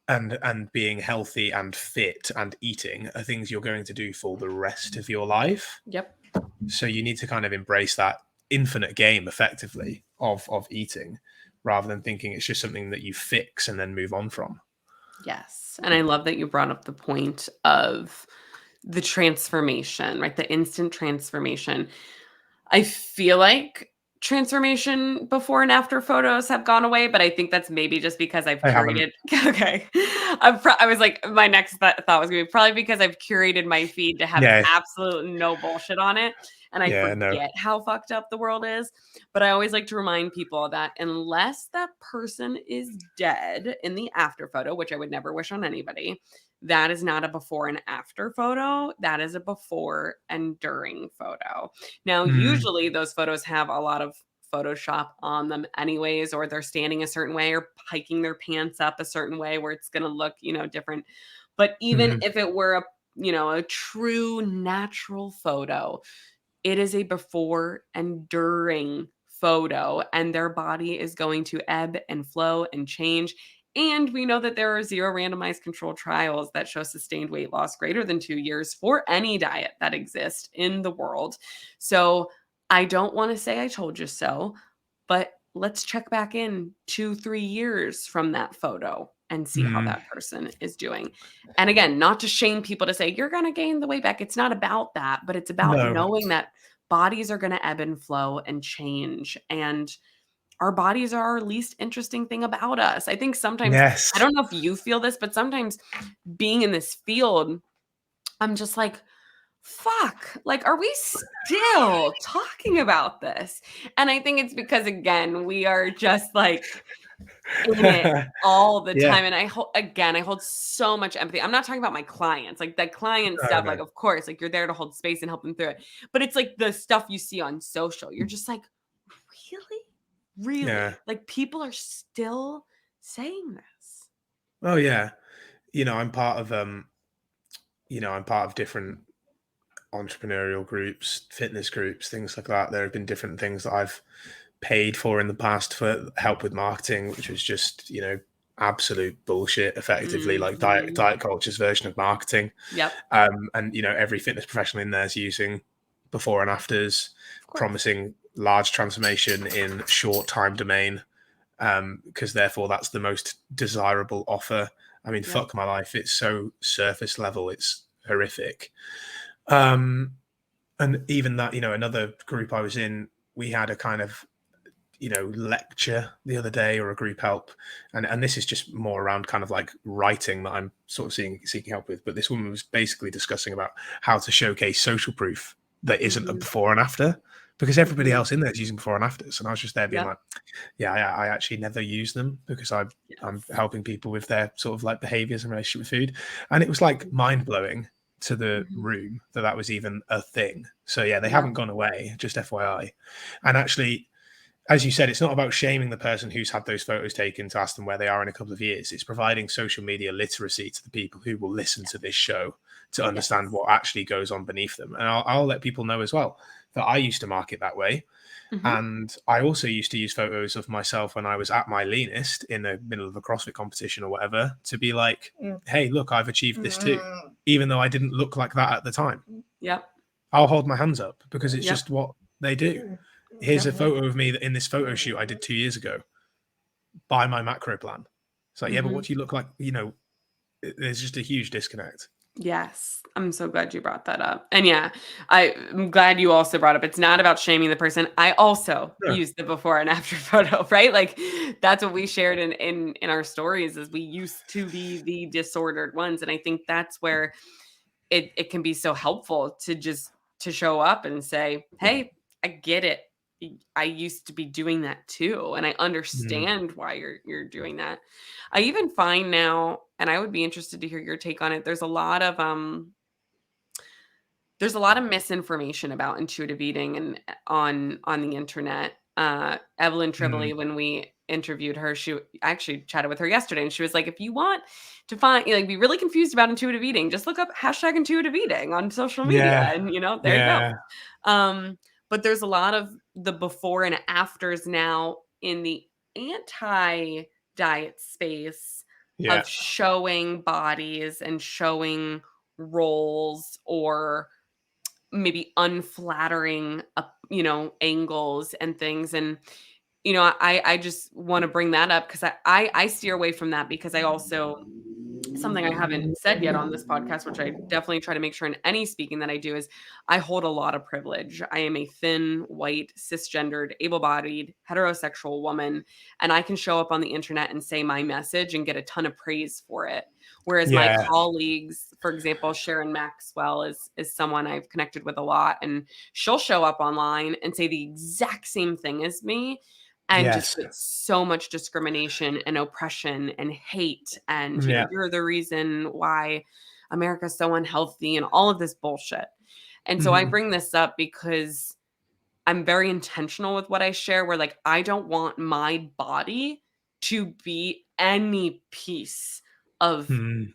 and being healthy and fit and eating are things you're going to do for the rest of your life. Yep. So you need to kind of embrace that infinite game effectively of eating, rather than thinking it's just something that you fix and then move on from. Yes. And I love that you brought up the point of the transformation, right? The instant transformation. I feel like transformation before and after photos have gone away, but I think that's maybe just because I've I haven't. curated. Okay. I was like, my next thought was gonna be probably because I've curated my feed to have Yeah, absolute no bullshit on it, and I yeah, no. forget how fucked up the world is. But I always like to remind people that unless that person is dead in the after photo, which I would never wish on anybody, that is not a before and after photo. That is a before and during photo. Now, Mm, usually those photos have a lot of Photoshop on them anyways, or they're standing a certain way or hiking their pants up a certain way where it's going to look, different. But even mhm, if it were a true natural photo, it is a before and during photo, and their body is going to ebb and flow and change. And we know that there are zero randomized controlled trials that show sustained weight loss greater than 2 years for any diet that exists in the world. So I don't want to say I told you so, but let's check back in 2, 3 years from that photo and see how mm. that person is doing. And again, not to shame people to say you're going to gain the weight back. It's not about that, but it's about No. knowing that bodies are going to ebb and flow and change. And our bodies are our least interesting thing about us. I think sometimes, I Yes. don't know if you feel this, but sometimes being in this field, I'm just like, fuck, like, are we still talking about this? And I think it's because, again, we are just like in it all the Yeah. time. And I hold so much empathy. I'm not talking about my clients, like the client No, stuff, no. like, of course, like you're there to hold space and help them through it. But it's like the stuff you see on social. You're just like, really? Yeah. Really? Like people are still saying this. Oh, yeah. You know, I'm part of, I'm part of different entrepreneurial groups, fitness groups, things like that. There have been different things that I've paid for in the past for help with marketing, which was just, absolute bullshit, effectively, like Mhm. diet culture's version of marketing. Yep. And every fitness professional in there is using before and afters, Of course. promising large transformation in short time domain, because therefore that's the most desirable offer. I mean, Yep. fuck my life. It's so surface level. It's horrific. Um, and even that, another group I was in, we had a kind of, lecture the other day, or a group help. And this is just more around kind of like writing that I'm sort of seeking help with. But this woman was basically discussing about how to showcase social proof that isn't a Mhm. before and after, because everybody Mhm. else in there is using before and afters. And I was just there being Yep. like, yeah, I actually never use them because I'm Yes. helping people with their sort of like behaviors in relationship with food. And it was like Mhm. mind blowing to the Mhm. room that was even a thing. So yeah, they Yep. haven't gone away, just FYI. And actually, as you said, it's not about shaming the person who's had those photos taken to ask them where they are in a couple of years. It's providing social media literacy to the people who will listen to this show to understand Yes. what actually goes on beneath them. And I'll let people know as well that I used to market that way. Mhm. And I also used to use photos of myself when I was at my leanest in the middle of a CrossFit competition or whatever to be like, hey, look, I've achieved this too, even though I didn't look like that at the time. Yep. I'll hold my hands up because it's Yep. just what they do. Here's Yep. a photo of me in this photo shoot I did 2 years ago by my macro plan. It's like, yeah, but Mhm. what do you look like? There's just a huge disconnect. Yes. I'm so glad you brought that up. And yeah, I'm glad you also brought up it's not about shaming the person. I also No. use the before and after photo, right? Like that's what we shared in our stories is we used to be the disordered ones. And I think that's where it can be so helpful to just to show up and say, "Hey, I get it. I used to be doing that too, and I Mm, understand why you're doing that." I even find now, and I would be interested to hear your take on it. There's a lot of misinformation about intuitive eating and on the internet. Evelyn mm. Tribbley, when we interviewed her, I actually chatted with her yesterday, and she was like, "If you want to find like be really confused about intuitive eating, just look up hashtag intuitive eating on social media, Yeah. and there you go." Yeah. Um, but there's a lot of the before and afters now in the anti diet space Yeah. of showing bodies and showing roles or maybe unflattering angles and things. And I just want to bring that up because I steer away from that because I also something I haven't said yet on this podcast, which I definitely try to make sure in any speaking that I do, is I hold a lot of privilege. I am a thin, white, cisgendered, able-bodied, heterosexual woman, and I can show up on the internet and say my message and get a ton of praise for it. Whereas my Yeah. colleagues, for example, Sharon Maxwell is someone I've connected with a lot, and she'll show up online and say the exact same thing as me and just Yes. get so much discrimination and oppression and hate and, Yeah. you're the reason why America's so unhealthy and all of this bullshit. And so I Mhm. bring this up because I'm very intentional with what I share, where, like, I don't want my body to be any piece of Mm.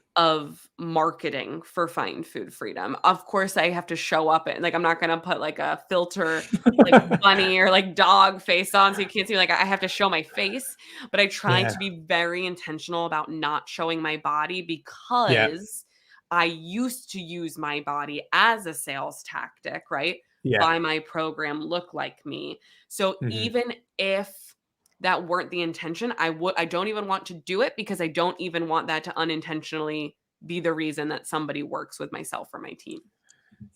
marketing for Find Food Freedom. Of course, I have to show up and, like, I'm not gonna put, like, a filter, like, bunny or, like, dog face on so you can't see, like, I have to show my face, but I try Yeah. to be very intentional about not showing my body Yeah. because I used to use my body as a sales tactic, right? Yeah. Buy my program, look like me. So Mhm. even if that weren't the intention, I don't even want to do it because I don't even want that to unintentionally be the reason that somebody works with myself or my team.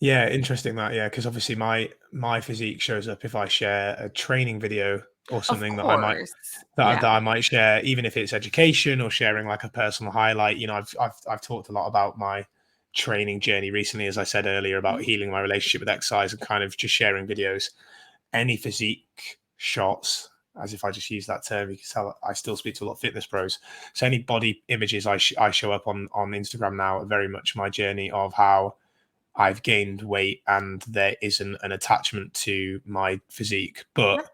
Yeah, interesting that, yeah, because obviously my physique shows up if I share a training video or Of something that I might course. that I Yeah. that I might share, even if it's education or sharing like a personal highlight. I've talked a lot about my training journey recently, as I said earlier, about Mhm. healing my relationship with exercise and kind of just sharing videos. Any physique shots, as if I just use that term, you can tell I still speak to a lot of fitness pros. So any body images I show up on Instagram now are very much my journey of how I've gained weight and there isn't an attachment to my physique. But Yep.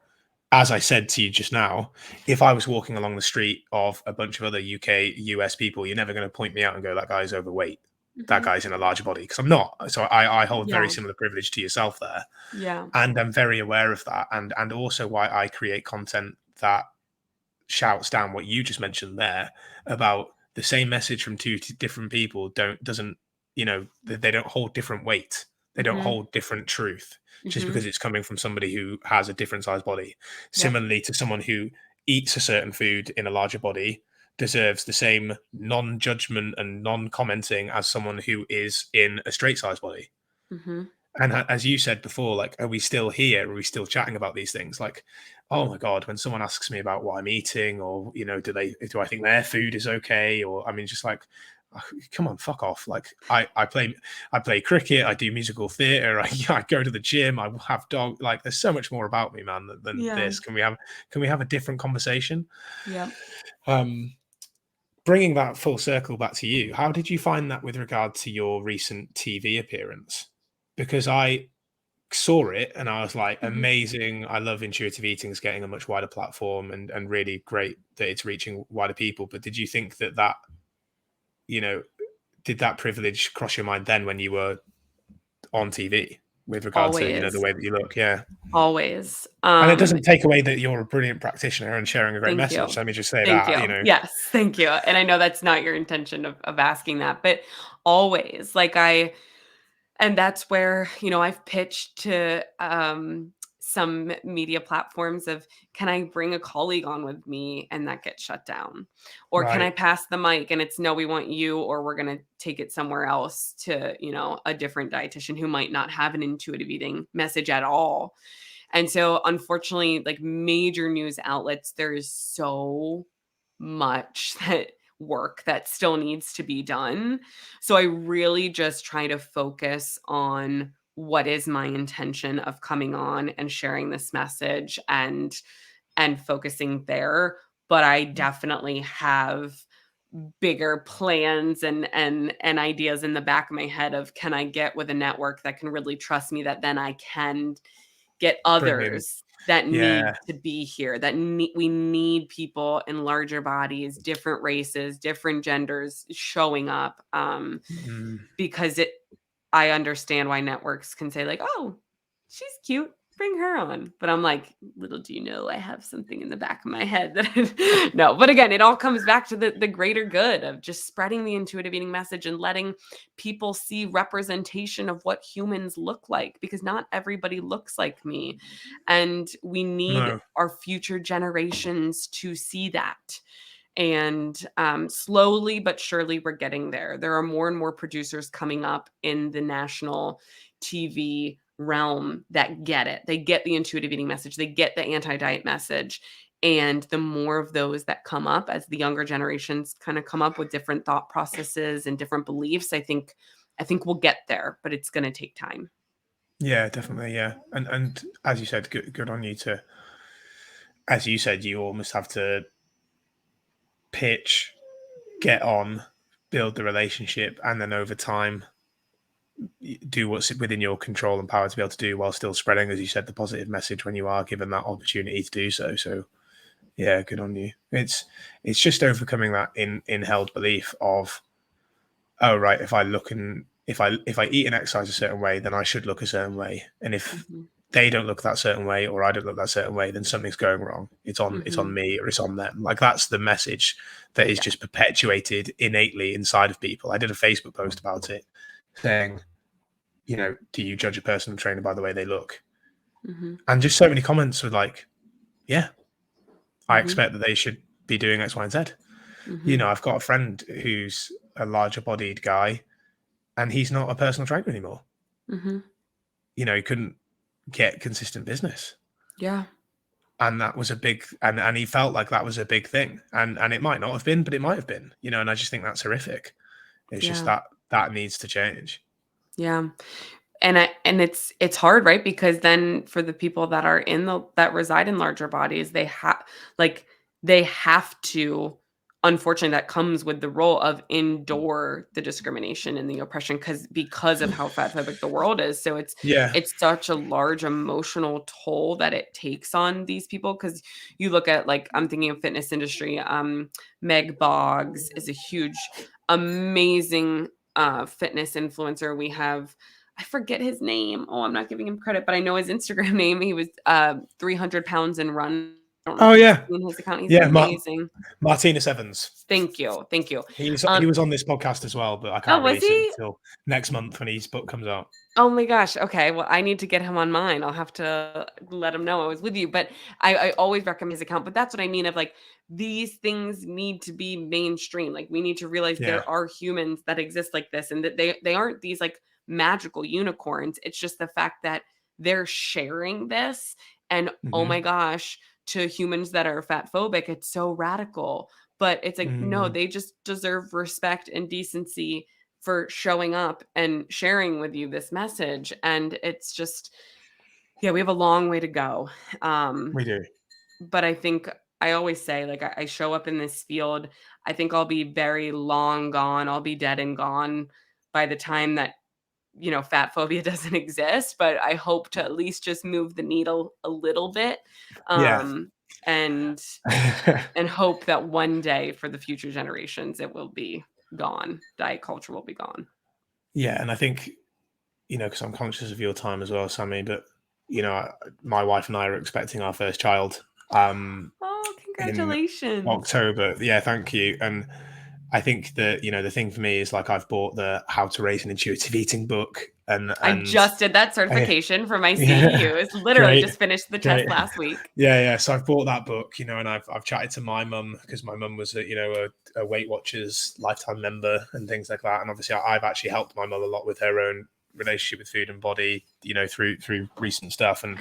as I said to you just now, if I was walking along the street of a bunch of other UK, US people, you're never going to point me out and go, that guy's overweight. That Mhm. guy's in a larger body, because I'm not. So I hold very Yeah. similar privilege to yourself there. Yeah. And I'm very aware of that. And also why I create content that shouts down what you just mentioned there about the same message from two different people doesn't they don't hold different weight, they don't Mhm. hold different truth just Mhm. because it's coming from somebody who has a different size body. Yep. Similarly to someone who eats a certain food in a larger body deserves the same non-judgment and non-commenting as someone who is in a straight size body. Mhm. And as you said before, like, are we still here? Are we still chatting about these things? Like, oh my God, when someone asks me about what I'm eating, or do I think their food is okay? Or I mean, just like, oh, come on, fuck off. Like, I play cricket, I do musical theatre, I go to the gym, I have dog. Like, there's so much more about me, man, than Yeah. this. Can we have a different conversation? Yep. Um, Bringing that full circle back to you, how did you find that with regard to your recent TV appearance? Because I saw it and I was like, Mhm. amazing. I love intuitive eating is getting a much wider platform, and really great that it's reaching wider people. But did you think you know, did that privilege cross your mind then when you were on TV with regard to, the Always. way that you look? Yeah. Always. And it doesn't take away that you're a brilliant practitioner and sharing a great Thank message. you. Let me just say Thank that, you. Yes, thank you, and I know that's not your intention of asking that, but always, like, and that's where, I've pitched to, some media platforms of, "Can I bring a colleague on with me?" And that gets shut down. Or, "Can I right. pass the mic?" And it's, "No, we want you, or we're gonna take it somewhere else to, a different dietitian who might not have an intuitive eating message at all." And so, unfortunately, like, major news outlets, there is so much that work that still needs to be done. So I really just try to focus on what is my intention of coming on and sharing this message and focusing there. But I definitely have bigger plans and ideas in the back of my head of, can I get with a network that can really trust me, that then I can get Bring in. others that need Yeah. to be here, that we need people in larger bodies, different races, different genders showing up, Mm. because I understand why networks can say, like, "Oh, she's cute, bring her on." But I'm like, little do you know, I have something in the back of my head that no. But again, it all comes back to the greater good of just spreading the intuitive eating message and letting people see representation of what humans look like, because not everybody looks like me. And we need No. our future generations to see that. And slowly but surely, we're getting there. There are more and more producers coming up in the national TV realm that get it. They get the intuitive eating message, they get the anti-diet message. And the more of those that come up as the younger generations kind of come up with different thought processes and different beliefs, I think we'll get there, but it's going to take time. Yeah, definitely. Yeah, and as you said, good on you to. As you said, you almost have to pitch, get on, build the relationship, and then over time do what's within your control and power to be able to do while still spreading, as you said, the positive message when you are given that opportunity to do so. So yeah, good on you. It's just overcoming that in held belief of, oh right, if I look and if I eat and exercise a certain way, then I should look a certain way. And if Mhm. they don't look that certain way or I don't look that certain way, then something's going wrong. It's on Mhm. me or it's on them. Like that's the message that is Yeah. just perpetuated innately inside of people. I did a Facebook post about it saying, do you judge a personal trainer by the way they look? Mhm. And just so many comments were like, yeah, I Mhm. expect that they should be doing X, Y, and Z. Mhm. I've got a friend who's a larger bodied guy and he's not a personal trainer anymore. Mhm. He couldn't get consistent business. Yeah. And that was a big, and he felt like that was a big thing. And it might not have been, but it might have been, and I just think that's horrific. It's just Yeah. that needs to change. Yeah. And it's hard, right? Because then for the people that are in the that reside in larger bodies, like they have to, unfortunately, that comes with the role of endure the discrimination and the oppression because of how fat phobic the world is. So Yeah. it's such a large emotional toll that it takes on these people. Because you look at, like, I'm thinking of fitness industry. Meg Boggs is a huge, amazing fitness influencer. We have, I forget his name. Oh, I'm not giving him credit, but I know his Instagram name. He was 300 pounds and run. I don't know Oh if you've yeah. seen his account. He's Yeah. amazing. Martinus Evans. Thank you. Thank you. He was on this podcast as well, but I Oh, can't was release it he? until next month when his book comes out. Oh my gosh. Okay. Well, I need to get him on mine. I'll have to let him know I was with you. But I always recommend his account. But that's what I mean of, like, these things need to be mainstream. Like, we need to realize Yeah. there are humans that exist like this, and that they aren't these, like, magical unicorns. It's just the fact that they're sharing this. And oh Hmm. my gosh, to humans that are fat phobic, it's so radical. But it's like, no, Mm. they just deserve respect and decency for showing up and sharing with you this message. And it's just, yeah, we have a long way to go. Um, We do. but I think I always say, like, I show up in this field. I think I'll be very long gone. I'll be dead and gone by the time that, fat phobia doesn't exist. But I hope to at least just move the needle a little bit. Yeah. Um, and and hope that one day for the future generations it will be gone. Diet culture will be gone. Yeah, and I think, because I'm conscious of your time as well, Sammy, but my wife and I are expecting our first child Oh, in congratulations. October. Yeah, thank you. And I think that, the thing for me is, like, I've bought the How to Raise an Intuitive Eating book, I and just did that I, certification for my yeah, CEU. It's literally great, just finished the test great. last week. Yeah, yeah. So I've bought that book, and I've chatted to my mum because my mum was a Weight Watchers lifetime member and things like that. And obviously, I've actually helped my mum a lot with her own relationship with food and body, through recent stuff. And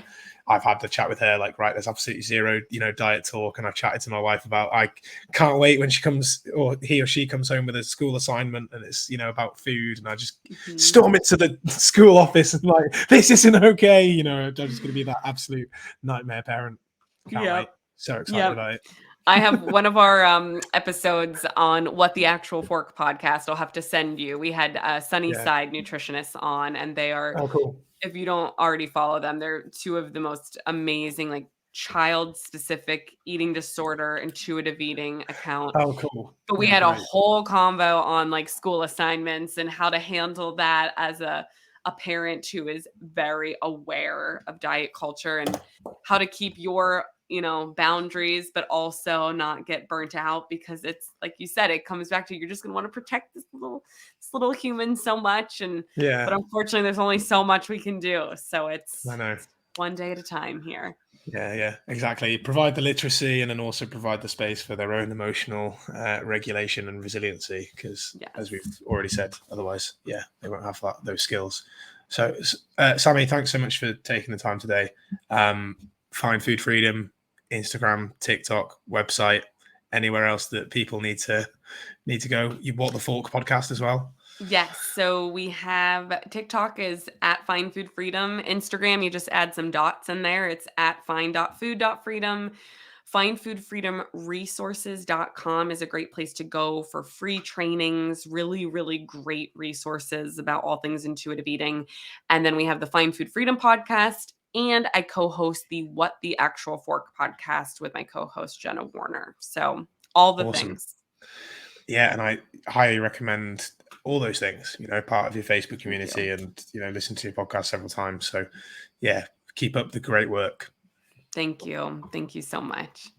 I've had the chat with her, like, right, there's absolutely zero, diet talk. And I've chatted to my wife about, I can't wait when she comes, or he or she comes home with a school assignment and it's, about food. And I just Mhm. storm into the school office and, like, this isn't okay. I'm just going to be that absolute nightmare parent. Can't wait. Yep. So excited Yep. about it. I have one of our episodes on What the Actual Fork podcast. I'll have to send you. We had Yeah. Sunnyside nutritionists on, and they are, Oh, cool. if you don't already follow them, they're two of the most amazing, like, child specific eating disorder, intuitive eating account. Oh, cool. But we Yeah, had a great. whole convo on, like, school assignments and how to handle that as a parent who is very aware of diet culture, and how to keep your, boundaries, but also not get burnt out, because it's like you said, it comes back to, you're just going to want to protect this little human so much. And Yeah, but unfortunately there's only so much we can do. So I know. it's one day at a time here. Yeah, exactly. Provide the literacy and then also provide the space for their own emotional regulation and resiliency. Because, as we've Yes. already said, otherwise, they won't have those skills. So, Sammy, thanks so much for taking the time today. Find Food Freedom, Instagram, TikTok, website, anywhere else that people need to go. You bought the Fork podcast as well. Yes. So we have TikTok is at Find Food Freedom. Instagram, you just add some dots in there. It's at find.food.freedom. Findfoodfreedomresources.com is a great place to go for free trainings, really, really great resources about all things intuitive eating. And then we have the Find Food Freedom podcast. And I co host the What the Actual Fork podcast with my co host, Jenna Warner. So all the Awesome. things. Yeah, and I highly recommend all those things, part of your Facebook community you. and, listen to your podcast several times. So, yeah, keep up the great work. Thank you. Thank you so much.